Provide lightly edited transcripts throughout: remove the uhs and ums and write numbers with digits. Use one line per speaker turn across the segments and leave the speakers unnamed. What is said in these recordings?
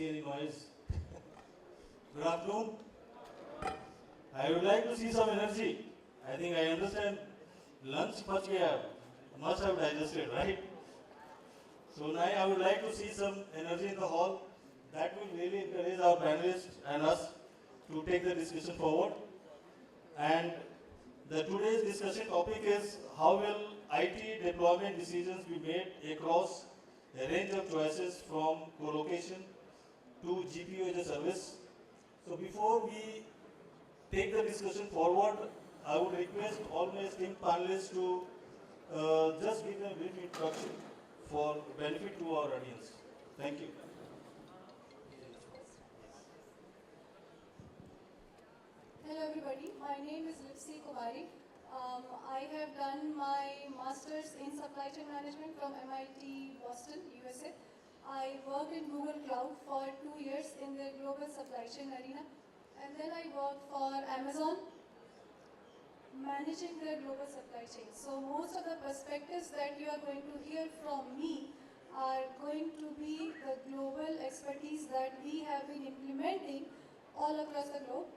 see any noise. Good afternoon. I would like to see some energy. I think I understand lunch must have digested, right? So now I would like to see some energy in the hall. That will really encourage our panelists and us to take the discussion forward. And the today's discussion topic is how will IT deployment decisions be made across a range of choices from co-location to GPU as a service. So before we take the discussion forward, I would request all my esteemed panelists to just give a brief introduction for benefit to our audience. Thank you.
Hello everybody, my name is Lipsy Kumari. I have done my master's in supply chain management from MIT Boston, USA. I worked in Google Cloud for 2 years in the global supply chain arena. And then I worked for Amazon, managing their global supply chain. So most of the perspectives that you are going to hear from me are going to be the global expertise that we have been implementing all across the globe.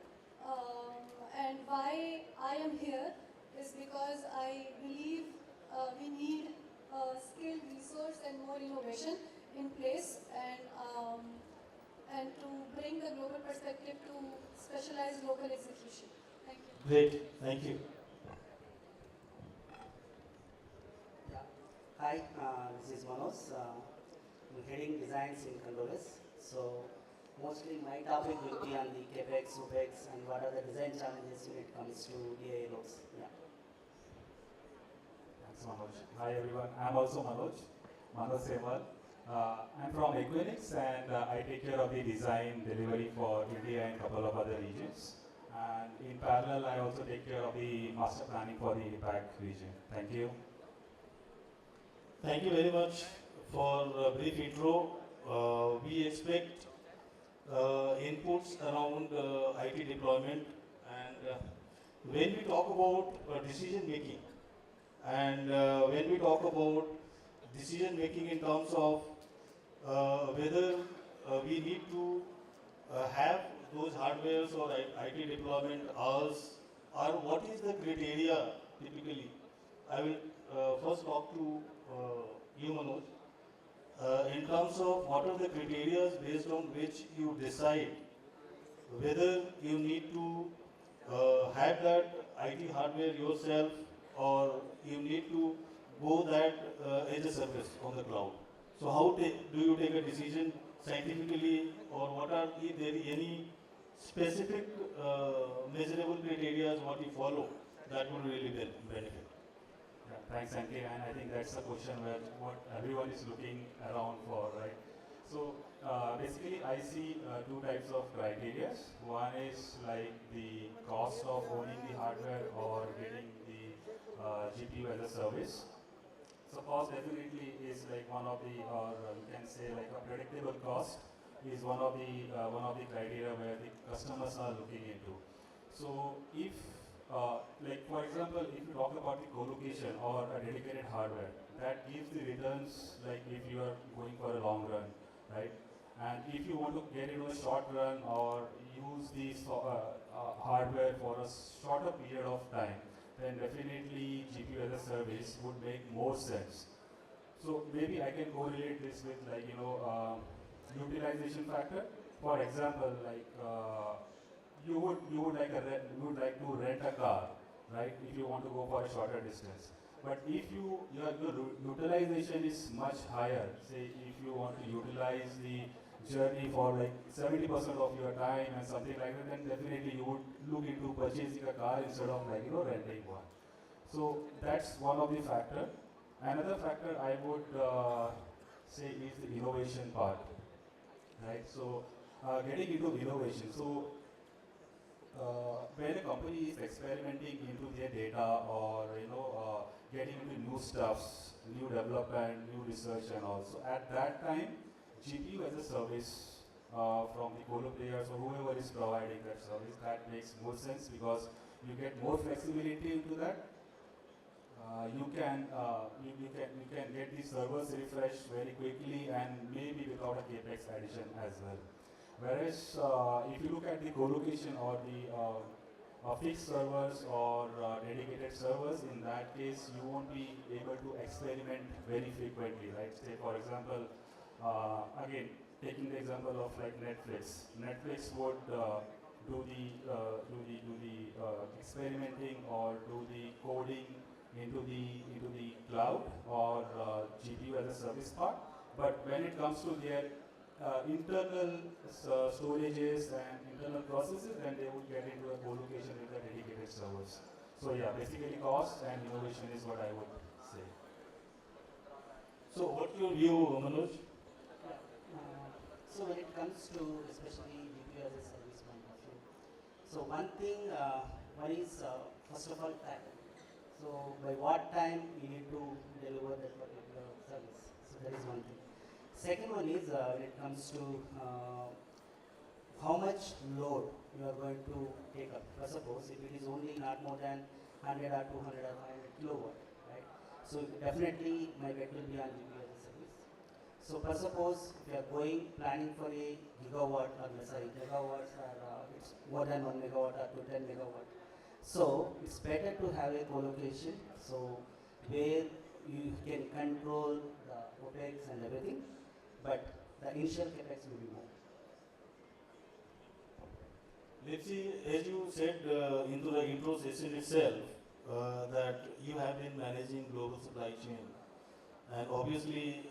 And why I am here is because I believe we need skilled resource and more innovation in place, and to bring the global perspective to specialized local execution. Thank you.
Great, thank you.
Yeah. Hi, this is Manoj. I'm heading designs in Condoles. So mostly my topic will be on the CapEx, OpEx, and what are the design challenges when it comes to AI loads. Yeah.
Thanks, Manoj. Hi, everyone. I'm also Manoj Semal. I'm from Equinix, and I take care of the design delivery for India and a couple of other regions. And in parallel, I also take care of the master planning for the APAC region. Thank you.
Thank you very much for a brief intro. We expect inputs around IT deployment, and when we talk about decision making, and when we talk about decision making in terms of whether we need to have those hardwares or IT deployment hours, or what is the criteria typically. I will first talk to you, Manoj. In terms of what are the criteria based on which you decide whether you need to have that IT hardware yourself, or you need to go that as a service on the cloud. So how do you take a decision scientifically, or what are there any specific measurable criteria what you follow that would really benefit?
Yeah, thanks, Anki. And I think that's a question where what everyone is looking around for, right? So basically, I see two types of criteria. One is like the cost of owning the hardware or getting the GPU as a service. So cost definitely is like one of the, or you can say like a predictable cost is one of the criteria where the customers are looking into. So if like for example, if you talk about the co-location or a dedicated hardware, that gives the returns like if you are going for a long run, right? And if you want to get into a short run or use the hardware for a shorter period of time, then definitely GPU as a service would make more sense. So maybe I can correlate this with like utilization factor. For example, like you would like to rent a car, right? If you want to go for a shorter distance. But if your utilization is much higher, say if you want to utilize the journey for like 70% of your time and something like that, then definitely you would look into purchasing a car instead of like renting one. So that's one of the factor. Another factor I would say is the innovation part, right? So getting into innovation. So when a company is experimenting into their data or getting into new stuffs, new development, new research, and also at that time, GPU as a service from the colo players or whoever is providing that service, that makes more sense because you get more flexibility into that. you can get the servers refreshed very quickly and maybe without a capex addition as well. Whereas if you look at the co-location or the fixed servers or dedicated servers, in that case you won't be able to experiment very frequently, right? Say for example, again taking the example of like Netflix. Netflix would do the experimenting or do the coding into the cloud or GPU as a service part. But when it comes to their internal storages and internal processes, then they would get into a co-location with the dedicated servers. So yeah, basically cost and innovation is what I would say.
So what's your view, Manoj?
So when it comes to especially GPU as a service point of view, so one thing, one is first of all time. So by what time you need to deliver that particular service. So that is one thing. Second one is when it comes to how much load you are going to take up. For suppose if it is only not more than 100 or 200 or 500 kilowatt, right? So definitely my bet will be on GPU as a service. So for suppose if you are going planning for a gigawatt or sorry megawatts or it's more than 1 megawatt or to 10 megawatt. So it's better to have a co-location. So where you can control the OPEX and everything, but the initial capex will be more.
Let's see, as you said into the intro session itself, that you have been managing global supply chain, and obviously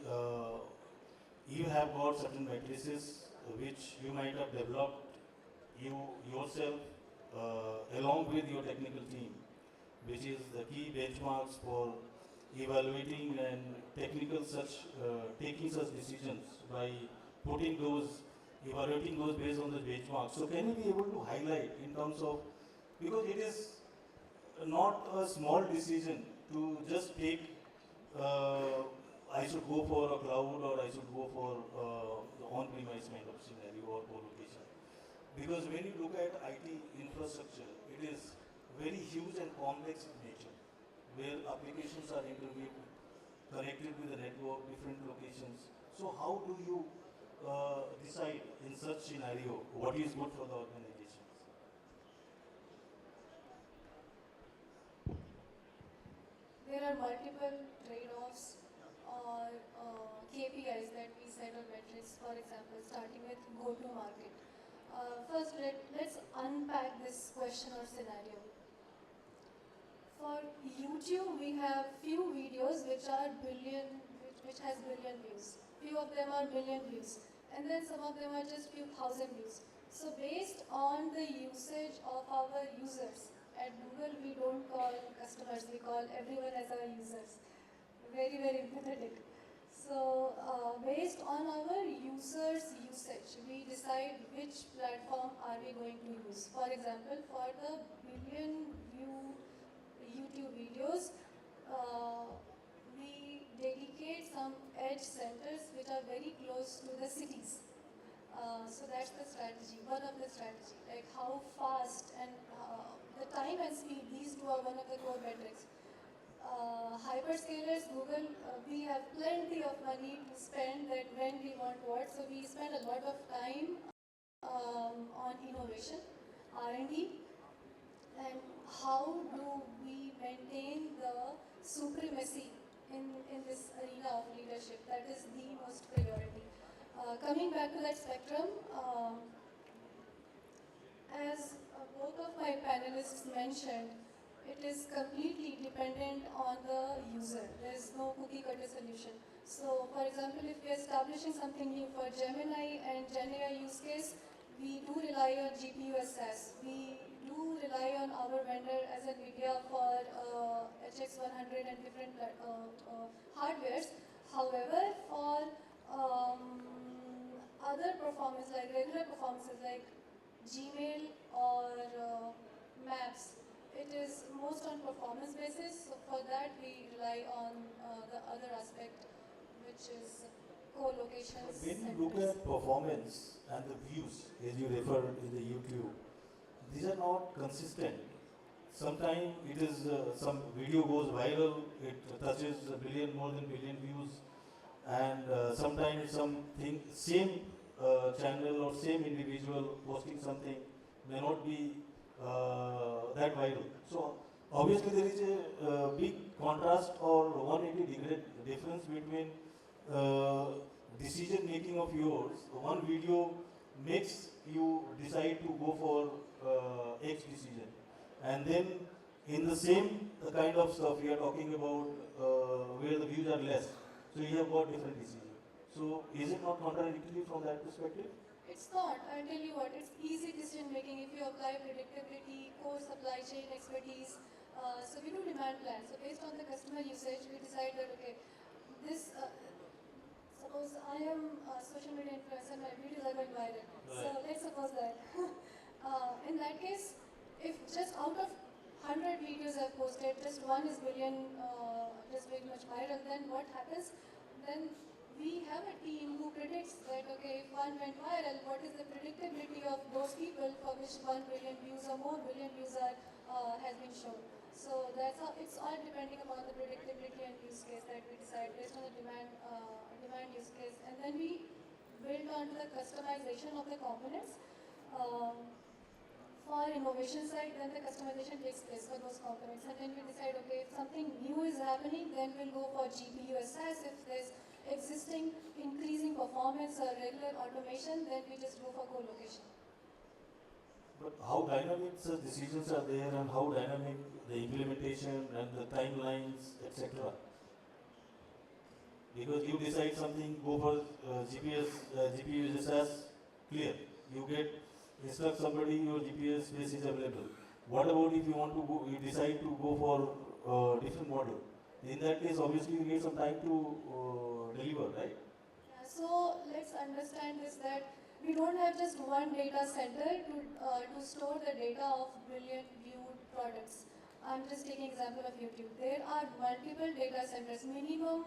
you have got certain matrices which you might have developed you yourself along with your technical team, which is the key benchmarks for evaluating and technical such taking such decisions by putting those evaluating those based on the benchmarks. So can you be able to highlight in terms of, because it is not a small decision to just take I should go for a cloud or I should go for the on-premise kind of scenario or co-location. Because when you look at IT infrastructure, it is very huge and complex in nature, where applications are interviewed, connected with the network, different locations. So how do you decide in such scenario what is good for the organizations?
There are multiple trade-offs or KPIs that we set on metrics, for example, starting with go-to-market. First, let's unpack this question or scenario. For YouTube, we have few videos which are which has billion views. Few of them are million views, and then some of them are just few thousand views. So based on the usage of our users, at Google we don't call customers, we call everyone as our users. Very, very empathetic. So based on our users' usage, we decide which platform are we going to use. For example, for the billion view YouTube videos, we dedicate some edge centers which are very close to the cities. So that's the strategy, one of the strategy, like how fast and the time and speed, these two are one of the core metrics. Hyperscalers, Google, we have plenty of money to spend that when we want what, so we spend a lot of time on innovation, R&D, and how do we maintain the supremacy in this arena of leadership. That is the most priority. Coming back to that spectrum, as both of my panelists mentioned, it is completely dependent on the user. There is no cookie cutter solution. So, for example, if we are establishing something new for Gemini and GenAI use case, we do rely on GPU as SaaS. We do rely on our vendor as NVIDIA for HX100 and different hardwares. However, for other performance, like regular performances like Gmail or Maps, it is most on performance basis. So for that, we rely on the other aspect, which is co-locations.
When you look at performance and the views, as you referred in the YouTube, these are not consistent. sometimes it is some video goes viral, it touches a billion, more than billion views, and sometimes something same channel or same individual posting something may not be that viral. So obviously there is a big contrast or 180 degree difference between decision making of yours. One video makes you decide to go for X decision, and then in the same kind of stuff we are talking about where the views are less, so you have got different decision. So is it not contradictory from that perspective?
It's not. I'll tell you what, it's easy decision making if you apply predictability, core supply chain expertise. So we do demand plans. So based on the customer usage, we decide that, okay, this, suppose I am a social media influencer, my videos are going viral. So
Right.
let's suppose that. In that case, if just out of 100 videos I've posted, just one is billion, just very much viral, then what happens? Then we have a team who predicts that, okay, if one went viral, what is the predictability of those people for which 1 billion views or more billion views are, has been shown. So that's how, it's all depending upon the predictability and use case that we decide based on the demand use case. And then we build on to the customization of the components. For innovation side, then the customization takes place for those components. And then we decide, okay, if something new is happening, then we'll go for GPU SAS. If there's existing increasing performance or regular automation, then we just go for co-location.
But how dynamic such decisions are there, and how dynamic the implementation and the timelines, etc. Because you decide something, go for GPU SAS, clear. You get instruct somebody, your GPS space is available. What about if you want to go, you decide to go for different model? In that case, obviously you need some time to deliver, right?
Yeah, so let's understand this that we don't have just one data center to store the data of billion viewed products. I'm just taking example of YouTube. There are multiple data centers, minimum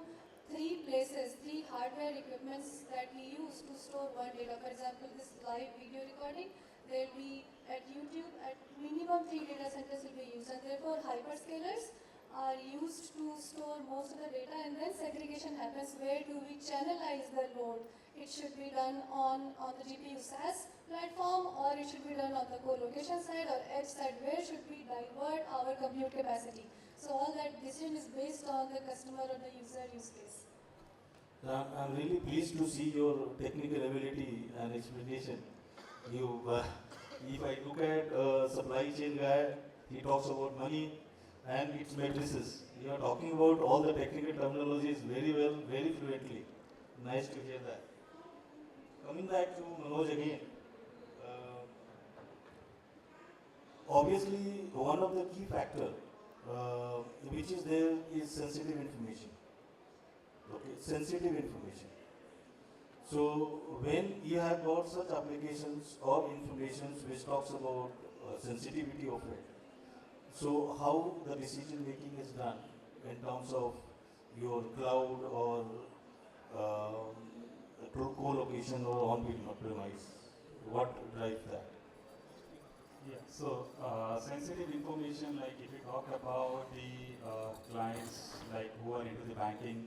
3 places, 3 hardware equipments that we use to store one data. For example, this live video recording, there will be at YouTube, at minimum 3 data centers will be used, and therefore hyperscalers are used to store most of the data, and then segregation happens. Where do we channelize the load? It should be done on the GPU SAS platform, or it should be done on the co-location side or edge side. Where should we divert our compute capacity? So all that decision is based on the customer or the user use case.
I'm really pleased to see your technical ability and explanation. You, if I look at a supply chain guy, he talks about money and its matrices. You are talking about all the technical terminologies very well, very fluently. Nice to hear that. Coming back to Manoj again, obviously one of the key factor which is there is sensitive information. Okay, sensitive information. So when you have got such applications or informations which talks about sensitivity of it, so how the decision making is done in terms of your cloud or co-location or on-premise, what drives that?
Yeah, so sensitive information, like if you talk about the clients like who are into the banking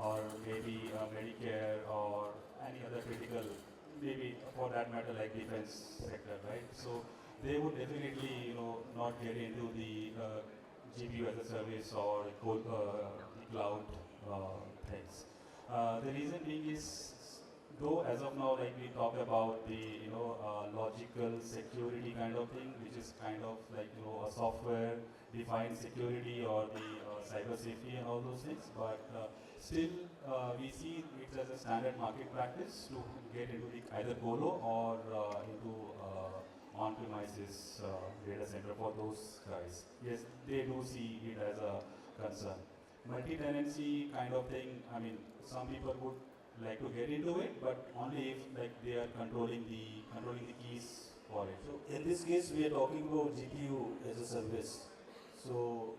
or maybe Medicare or any other critical, maybe for that matter like defense sector, right? So they would definitely, not get into the GPU as a service or the cloud things. The reason being is, though as of now, like we talk about the logical security kind of thing, which is kind of like a software defined security or the cyber safety and all those things, but still we see it as a standard market practice to get into the either colo or into on-premises data center for those guys. Yes, they do see it as a concern. Multi-tenancy kind of thing, I mean, some people would like to get into it, but only if like they are controlling the keys for it.
So in this case, we are talking about GPU as a service. So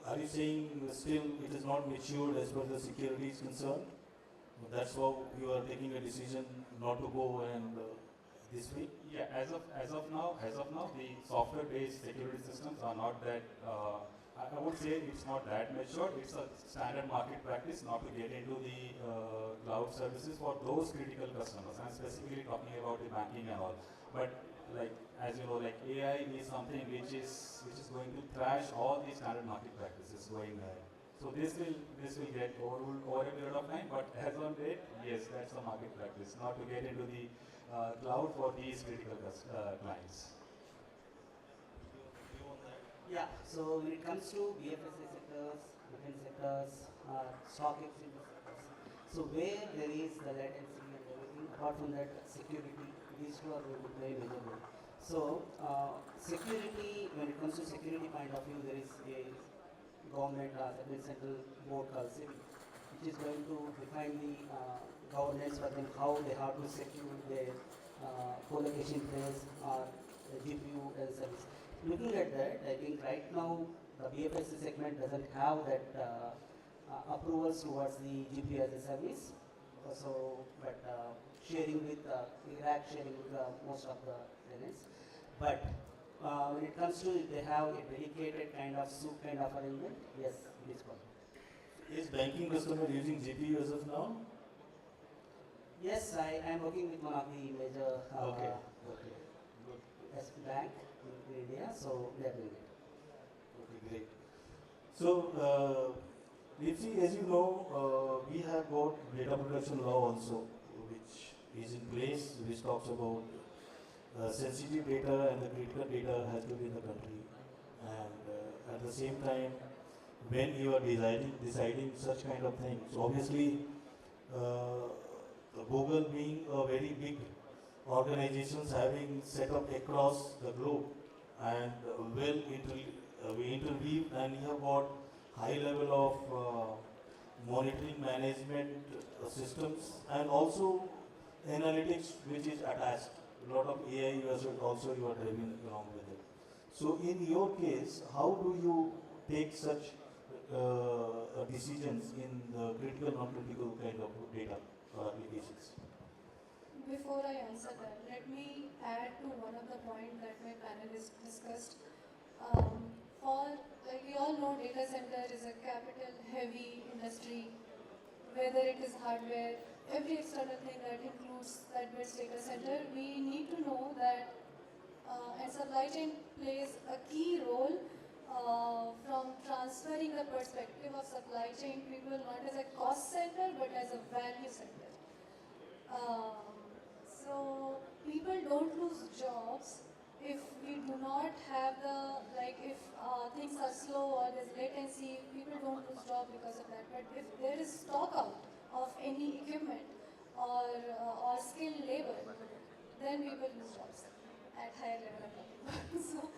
are you saying still it is not matured as far as the security is concerned? That's why you are taking a decision not to go and this way?
Yeah, as of now, the software-based security systems are not that. I would say it's not that mature. It's a standard market practice not to get into the cloud services for those critical customers. I'm specifically talking about the banking and all. But like as you know, like AI is something which is going to thrash all the standard market practices going ahead. So this will get overruled over a period of time. But as on date, yes, that's a market practice not to get into the cloud for these critical clients.
View on that?
Yeah, so when it comes to BFSI sectors, defense sectors, stock exchange sectors, so where there is the latency and everything, apart from that, security, these two are going to play a major role. So, security, when it comes to security point of view, there is a government, central board called SEBI, which is going to define the governance for them, how they have to secure their co-location place or GPU as a service. Looking at that, I think right now the BFSI segment doesn't have that approvals towards the GPU as a service. But sharing with Iraq, sharing with most of the tenants. But when it comes to they have a dedicated kind of soup kind of arrangement, yes, it is possible.
Is banking customer using GPU as of now?
Yes, I am working with one of the major
Okay. Okay. Good.
bank in India, so they are doing it.
Okay, great. So, Deepsi, as you know, we have got data protection law also, which is in place, which talks about sensitive data and the critical data has to be in the country. And at the same time, when you are deciding such kind of things, obviously, uh, Google being a very big organizations having set up across the globe and we interweave and you have got high level of monitoring management systems and also analytics which is attached. A lot of AI also you are driving along with it. So in your case, how do you take such decisions in the critical, non-critical kind of data or applications?
Before I answer that, let me add to one of the points that my panelists discussed. Like we all know, data center is a capital heavy industry, whether it is hardware, every external thing that includes that builds data center, we need to know that and supply chain plays a key role from transferring the perspective of supply chain people not as a cost center but as a value center. Um, so people don't lose jobs if we do not have if things are slow or there's latency, people don't lose job because of that. But if there is stock out of any equipment or skilled labor, then we will lose jobs at higher level of people.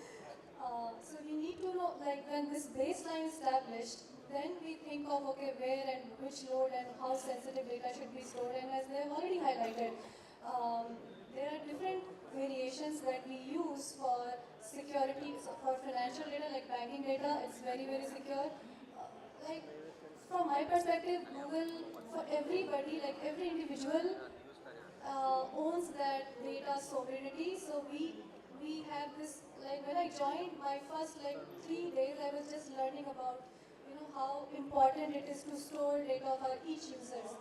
So we need to know, like when this baseline is established, then we think of okay, where and which load and how sensitive data should be stored. And as they have already highlighted, there are different variations that we use for security, so for financial data like banking data. It's very very secure. Like from my perspective, Google for everybody, like every individual owns that data sovereignty. So we have this, like when I joined my first 3 days, I was just learning about how important it is to store data for each users.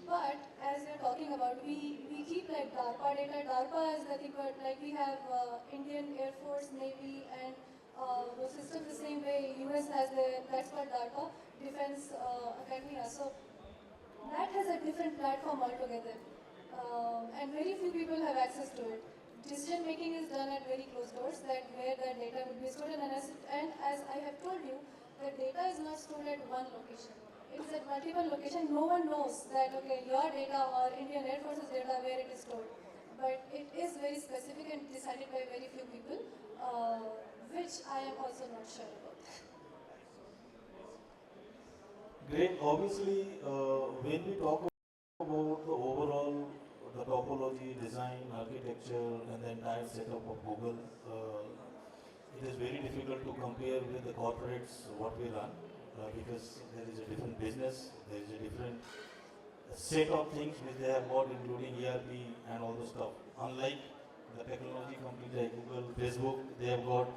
But as we're talking about, we keep like DARPA data. DARPA is nothing but like we have Indian Air Force, Navy, and the system the same way. US has that's called DARPA Defense Academy. So that has a different platform altogether, and very few people have access to it. Decision making is done at very closed doors, that where the data will be stored, and as I have told you, the data is not stored at one location. It is at multiple locations. No one knows that okay, your data or Indian Air Force's data where it is stored, but it is very specific and decided by very few people, which I am also not sure about.
Great. Obviously, when we talk about the overall, the topology, design, architecture, and the entire setup of Google, it is very difficult to compare with the corporates what we run because there is a different business, there is a different set of things which they have got, including ERP and all the stuff. Unlike companies like Google, Facebook, they have got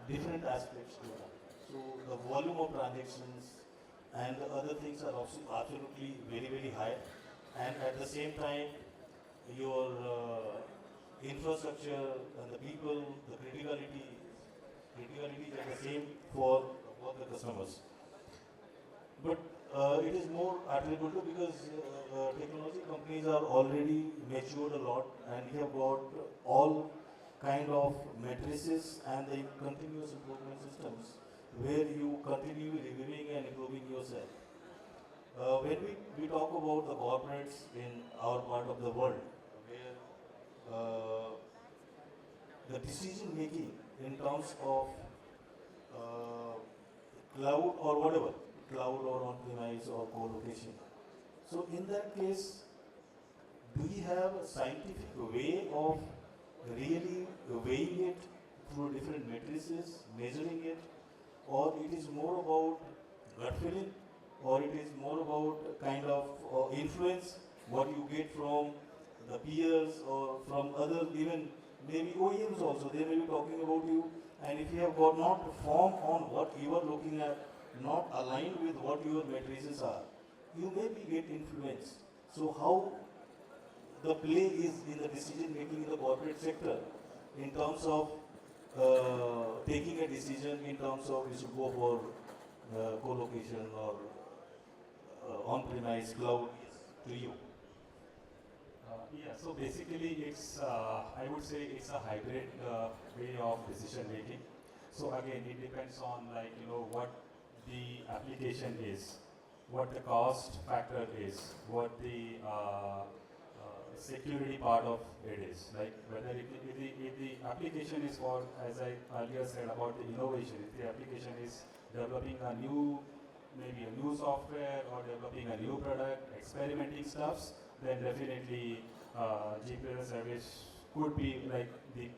different aspects to that. So the volume of transactions and the other things are also absolutely very, very high. And at the same time, your infrastructure and the people, the criticality is the same for the customers. But it is more attributable because technology companies are already matured a lot and we have got all kind of matrices and the continuous improvement systems where you continue reviewing and improving yourself. When we talk about the corporates in our part of the world, where the decision making in terms of uh, cloud or whatever, cloud or on-premise or co-location. So in that case, do we have a scientific way of really weighing it through different matrices, measuring it, or it is more about gut feeling, or it is more about kind of influence what you get from the peers or from other even maybe OEMs also. They may be talking about you, and if you have got not form on what you are looking at, not aligned with what your matrices are, you may be get influenced. So how the play is in the decision making in the corporate sector in terms of taking a decision in terms of we should go for co-location or on-premise cloud to you.
Yeah, so basically it's, I would say it's a hybrid way of decision making. So again, it depends on like, what the application is, what the cost factor is, what the security part of it is. Like whether if the application is for, as I earlier said about the innovation, if the application is developing a new, maybe a new software or developing a new product, experimenting stuffs, then definitely GPS service could be like the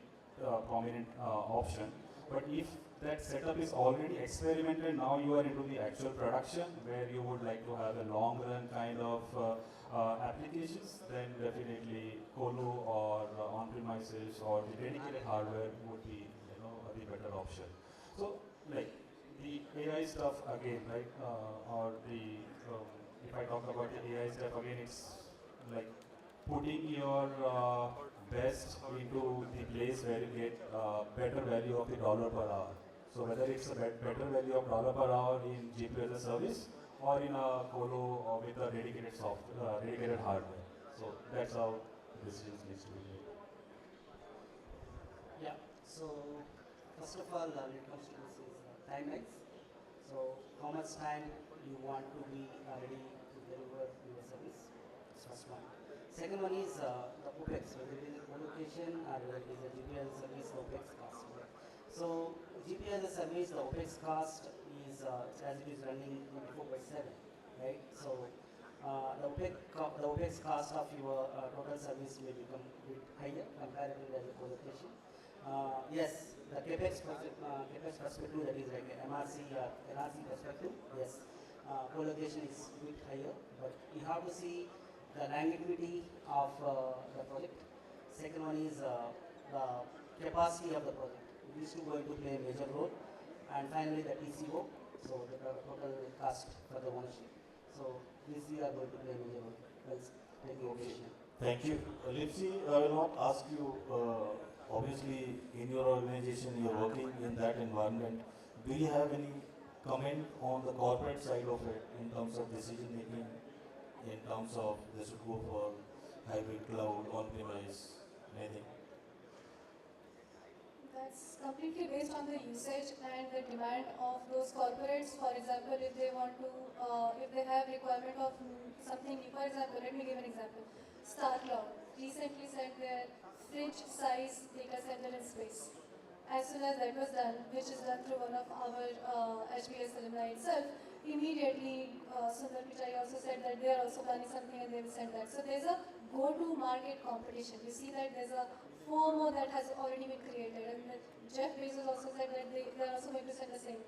prominent option. But if that setup is already experimented, now you are into the actual production where you would like to have a long run kind of applications, then definitely colo or on-premises or the dedicated hardware would be the better option. So like the AI stuff again, right? Or the if I talk about the AI stuff again, it's like putting your best into the place where you get better value of the dollar per hour. So whether it's a better value of dollar per hour in GPU as a service or in a colo or with a dedicated dedicated hardware. So that's how decisions needs to be made.
Yeah. So first of all, when it comes to this is timelines. So how much time you want to be ready to deliver your service? That's first one. Second one is the OPEX, whether it is a co-location or whether it is a GPU as a service, the OPEX cost. Right? So GPU as a service, the OPEX cost is as it is running 24/7, right? So the OPEX cost of your total service may become a bit higher comparatively as a co-location. Yes, the CAPEX perspective, that is like MRC NRC perspective, yes, co-location is a bit higher, but you have to see the longevity of the project. Second one is the capacity of the project. These two going to play a major role. And finally the TCO, so the total cost for the ownership. So these three are going to play a major role while taking a decision.
Thank you. Lipsy, I will not ask you, obviously in your organization you are working in that environment. Do you have any comment on the corporate side of it in terms of decision making, in terms of they should go for hybrid cloud, on-premise, anything?
That's completely based on the usage and the demand of those corporates. For example, if they want to, if they have requirement of something new, for example, let me give an example. StarCloud recently sent their fridge size data center in space. As soon as that was done, which is done through one of our HBS alumni itself, immediately Sundar Pichai also said that they are also planning something and they will send that. So there's a go-to-market competition. You see that there's a FOMO that has already been created, and Jeff Bezos also said that they are also going to send the same.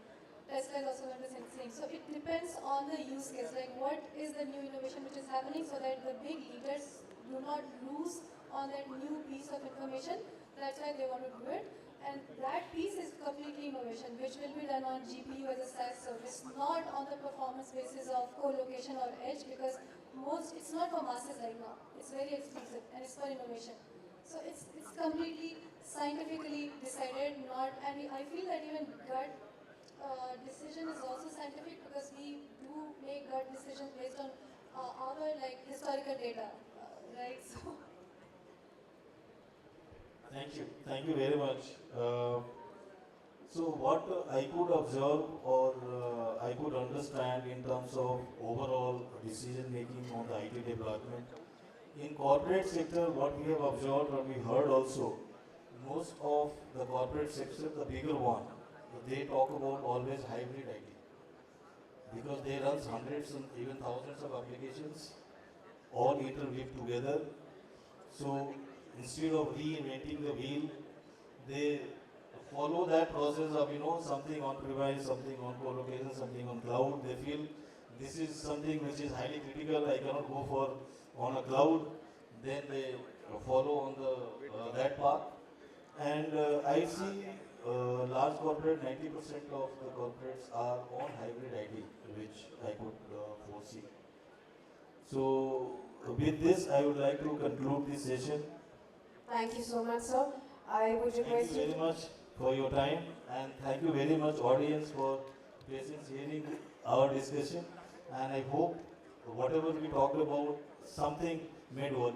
Tesla is also going to send the same. So it depends on the use case, like what is the new innovation which is happening, so that the big leaders do not lose on that new piece of information, That's why they want to do it. And that piece is completely innovation, which will be done on GPU as a SaaS service, not on the performance basis of co-location or edge, because it's not for masses right now. It's very exclusive and it's for innovation. So it's completely scientifically decided, not, and I feel that even gut decision is also scientific because we do make gut decisions based on our like historical data, right? So.
Thank you very much. So what I could observe or I could understand in terms of overall decision making on the IT development, in corporate sector what we have observed or we heard also, most of the corporate sector, the bigger one, they talk about always hybrid IT because they run hundreds and even thousands of applications all interweave together. So instead of reinventing the wheel, they follow that process of something on premise, something on co-location, something on cloud. They feel this is something which is highly critical. I cannot go for on a cloud. Then they follow on the that path. And I see large corporate, 90% of the corporates are on hybrid IT, which I could foresee. So with this, I would like to conclude this session.
Thank you so much, sir. I would
Thank
request
you very much for your time, and thank you very much audience for patience hearing our discussion, and I hope whatever we talked about, something made work.